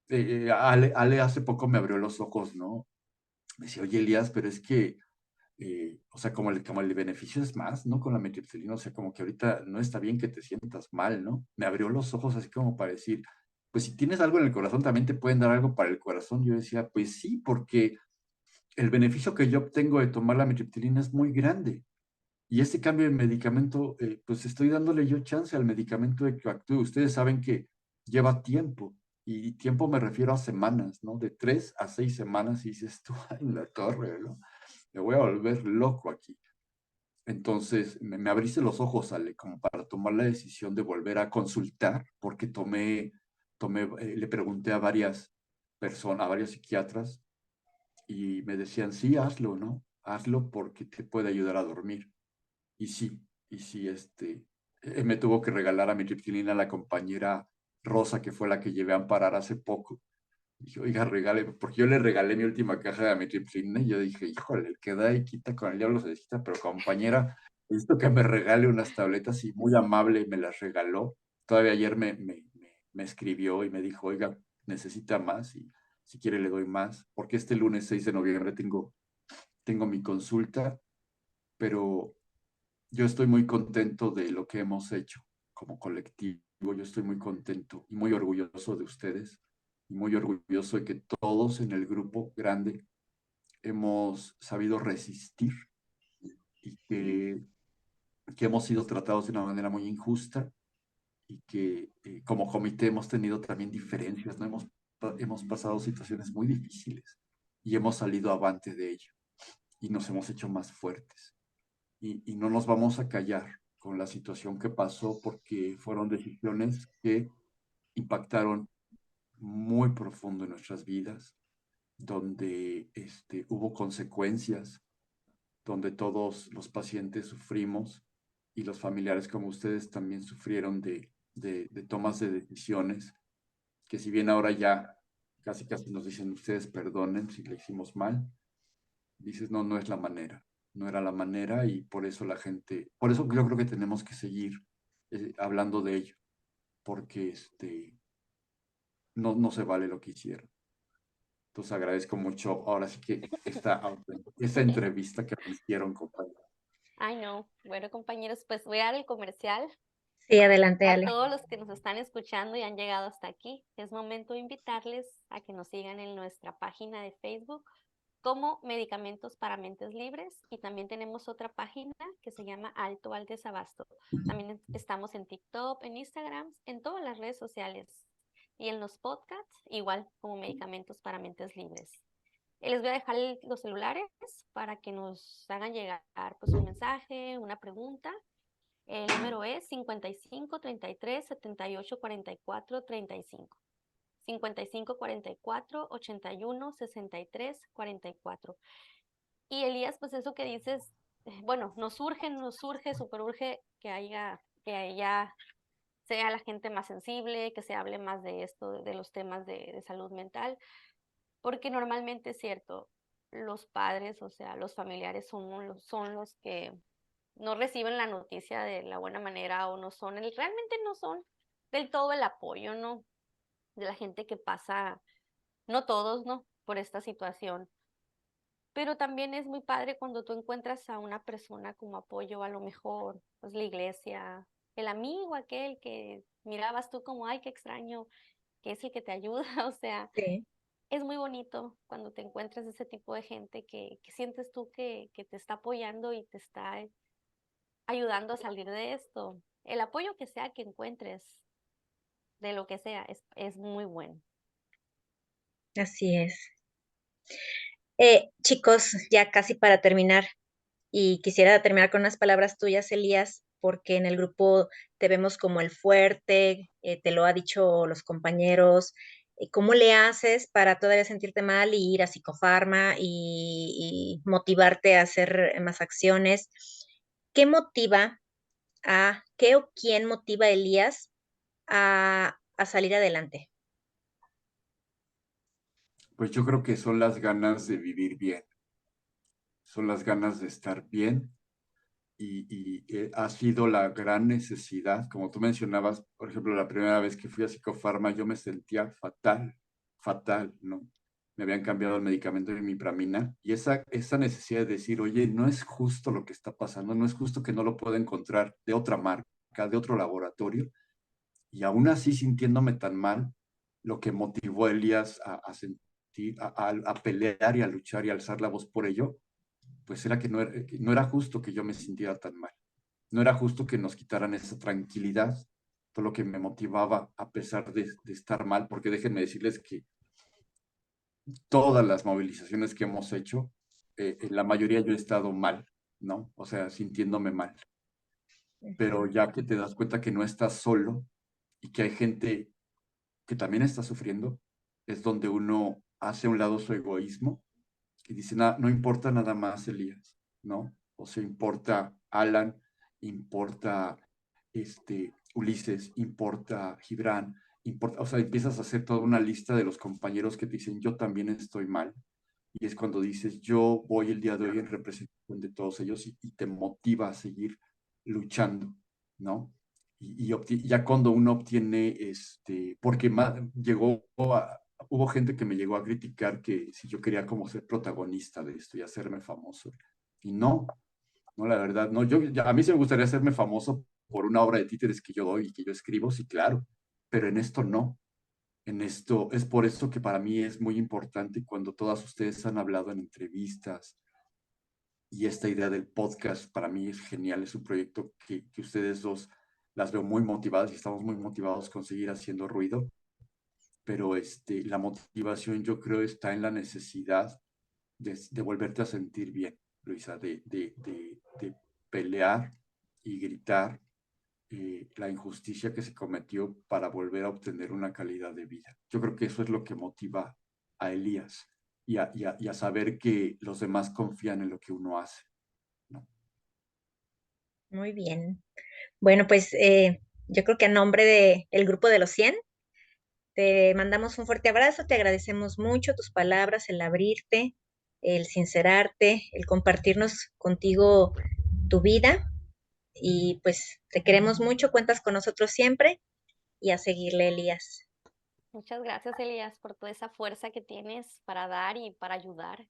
Ale hace poco me abrió los ojos, ¿no? Me decía, oye, Elías, pero es que o sea, como el beneficio es más, ¿no? Con la metiltriptilina, o sea, como que ahorita no está bien que te sientas mal, ¿no? Me abrió los ojos así como para decir, pues si tienes algo en el corazón, también te pueden dar algo para el corazón. Yo decía, pues sí, porque el beneficio que yo obtengo de tomar la metiltriptilina es muy grande. Y este cambio de medicamento, pues estoy dándole yo chance al medicamento de que actúe. Ustedes saben que lleva tiempo, y tiempo me refiero a semanas, ¿no? De 3 a 6 semanas, y dices tú, ay, en la torre, ¿no? Me voy a volver loco aquí. Entonces, me abriste los ojos, Ale, como para tomar la decisión de volver a consultar, porque le pregunté a varias personas, a varios psiquiatras, y me decían, sí, hazlo, ¿no? Hazlo porque te puede ayudar a dormir. Y sí, y sí, me tuvo que regalar a mi triptilina la compañera Rosa, que fue la que llevé a amparar hace poco. Dije, oiga, regale, porque yo le regalé mi última caja de amitriptilina y yo dije, híjole, el que da y quita con el diablo se desquita, pero compañera, necesito que me regale unas tabletas y muy amable me las regaló. Todavía ayer me escribió y me dijo, oiga, necesita más y si quiere le doy más, porque este lunes 6 de noviembre tengo mi consulta, pero yo estoy muy contento de lo que hemos hecho como colectivo. Yo estoy muy contento y muy orgulloso de ustedes y muy orgulloso de que todos en el grupo grande hemos sabido resistir y que hemos sido tratados de una manera muy injusta y que como comité hemos tenido también diferencias, ¿no? Hemos pasado situaciones muy difíciles y hemos salido avante de ello y nos hemos hecho más fuertes. Y no nos vamos a callar con la situación que pasó porque fueron decisiones que impactaron muy profundo en nuestras vidas, donde hubo consecuencias, donde todos los pacientes sufrimos y los familiares como ustedes también sufrieron de tomas de decisiones, que si bien ahora ya casi casi nos dicen ustedes perdonen si le hicimos mal, dices no, no es la manera. no era la manera y por eso la gente, por eso yo creo que tenemos que seguir hablando de ello, porque no se vale lo que hicieron. Entonces agradezco mucho ahora sí que esta entrevista que me hicieron, compañero. Ay, no. Bueno, compañeros, pues voy a dar el comercial. Sí, adelante, A Ale. todos los que nos están escuchando y han llegado hasta aquí, es momento de invitarles a que nos sigan en nuestra página de Facebook como Medicamentos para Mentes Libres, y también tenemos otra página que se llama Alto al Desabasto. También estamos en TikTok, en Instagram, en todas las redes sociales y en los podcasts, igual como Medicamentos para Mentes Libres. Les voy a dejar los celulares para que nos hagan llegar pues un mensaje, una pregunta. El número es 55 33 78 44 35. 55 44 81 63 44. Y Elías, pues eso que dices, bueno, nos surge, súper urge que haya, sea la gente más sensible, que se hable más de esto, de los temas de salud mental, porque normalmente es cierto, los padres, o sea, los familiares son los que no reciben la noticia de la buena manera o no son, realmente no son del todo el apoyo, ¿no? De la gente que pasa, no todos, ¿no? Por esta situación. Pero también es muy padre cuando tú encuentras a una persona como apoyo, a lo mejor, pues la iglesia, el amigo aquel que mirabas tú como, ay, qué extraño, que es el que te ayuda, o sea, Sí, es muy bonito cuando te encuentras ese tipo de gente que sientes tú que te está apoyando y te está ayudando a salir de esto. El apoyo que sea que encuentres, de lo que sea, es muy bueno. así es. Chicos, ya casi para terminar, y quisiera terminar con unas palabras tuyas, Elías, porque en el grupo te vemos como el fuerte, te lo ha dicho los compañeros. ¿Cómo le haces para todavía sentirte mal y ir a psicofarma y motivarte a hacer más acciones? ¿Qué motiva qué o quién motiva a Elías a salir adelante? Pues yo creo que son las ganas de vivir bien, son las ganas de estar bien ha sido la gran necesidad, como tú mencionabas, por ejemplo, la primera vez que fui a psicofarma yo me sentía fatal, fatal, ¿no? Me habían cambiado el medicamento de mipramina y esa necesidad de decir, oye, no es justo lo que está pasando, no es justo que no lo pueda encontrar de otra marca, de otro laboratorio, y aún así sintiéndome tan mal, lo que motivó a Elías a sentir, a pelear y a luchar y a alzar la voz por ello, pues era que no era justo que yo me sintiera tan mal. No era justo que nos quitaran esa tranquilidad, todo lo que me motivaba a pesar de estar mal, porque déjenme decirles que todas las movilizaciones que hemos hecho, en la mayoría yo he estado mal, ¿no? O sea, sintiéndome mal. Pero ya que te das cuenta que no estás solo y que hay gente que también está sufriendo, es donde uno hace a un lado su egoísmo y dice, no importa nada más, Elías, ¿no? O sea, importa Alan, importa Ulises, importa Gibran, importa, o sea, empiezas a hacer toda una lista de los compañeros que te dicen, yo también estoy mal. Y es cuando dices, yo voy el día de hoy en representación de todos ellos y te motiva a seguir luchando, ¿no? Ya cuando uno obtiene, porque hubo gente que me llegó a criticar que si yo quería como ser protagonista de esto y hacerme famoso. Y no, la verdad, no, a mí sí me gustaría hacerme famoso por una obra de títeres que yo doy y que yo escribo, sí, claro, pero en esto no. En esto es por eso que para mí es muy importante cuando todas ustedes han hablado en entrevistas y esta idea del podcast para mí es genial, es un proyecto que ustedes dos las veo muy motivadas y estamos muy motivados con seguir haciendo ruido, pero la motivación yo creo está en la necesidad de volverte a sentir bien, Luisa, de pelear y gritar la injusticia que se cometió para volver a obtener una calidad de vida. Yo creo que eso es lo que motiva a Elías y a saber que los demás confían en lo que uno hace, ¿no? Muy bien. Bueno, pues yo creo que a nombre del grupo de los 100 te mandamos un fuerte abrazo, te agradecemos mucho tus palabras, el abrirte. el sincerarte, el compartirnos contigo tu vida. Y pues te queremos mucho, cuentas con nosotros siempre y a seguirle, Elías. Muchas gracias, Elías, por toda esa fuerza que tienes para dar y para ayudar.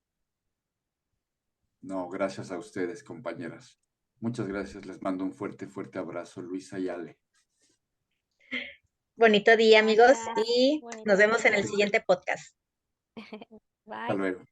No, gracias a ustedes, compañeras. Muchas gracias. Les mando un fuerte, fuerte abrazo, Luisa y Ale. Bonito día, amigos, Gracias. y nos Bonito vemos en el día. siguiente podcast. Hasta Bye. luego.